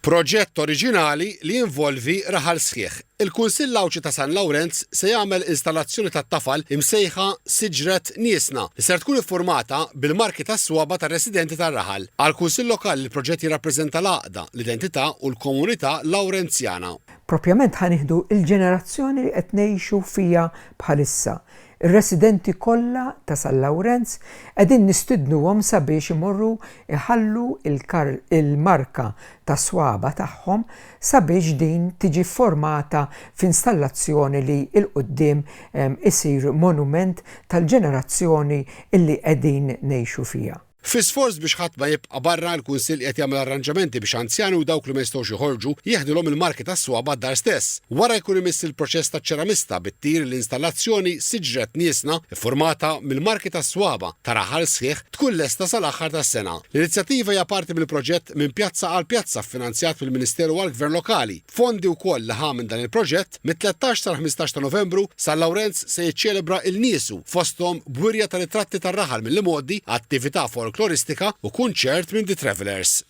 Proġett oriġinali li jinvolvi raħal sħiħ. Il-Kunsill Lawċi ta' San Lawrence se jagħmel installazzjoni tat-tafal imsejħa Siġret Niesna li ser tkun iffurmata bil-marki tas-swaba tar-residenti tar-raħal. Għall-Kunsill Lokali il-proġett jirrappreżenta l-għaqda, l-identità u l-komunità Lawrenzjana. Propjament ħanieħdu il-ġenerazzjoni li qed ngħixu fija bħalissa. Ir-residenti kollha ta' San Lawrence qegħdin nistidnuhom sabiex imorru iħallu il-marka ta' swaba tagħhom sabiex din tiġi formata f'installazzjoni li l-qudiem isir monument tal-ġenerazzjoni illi qegħdin ngħixu fiha. Fi sforz biex ħadd ma jibqa' barra l-Kunsill qed jagħmel arranġamenti biex anzjani u dawk li ma jistgħux joħorġu jieħdulhom il-marki tas-swaba d-dar stess. Wara jkun imiss il-proċess taċ-ċeramista bittir l-installazzjoni Siġret Niesna iffurmata mill-marki tas-swaba ta' raħal sħiħ tkun lesta sal-aħħar tas-sena. L-inizjattiva hija parti mill-proġett Minn Pjazza għal Pjazza ffinanzjat mill-Ministeru għall-Gvern Lokali. Fondi wkoll li ħa minn dan il-proġett mit-13 sal-15 ta' Novembru San Lawrence se jiċċelebra il-niesu fosthom bwirja ta' ritratti tar-raħal mill-modi, attività folkloristika u kunċert minn The Travelers.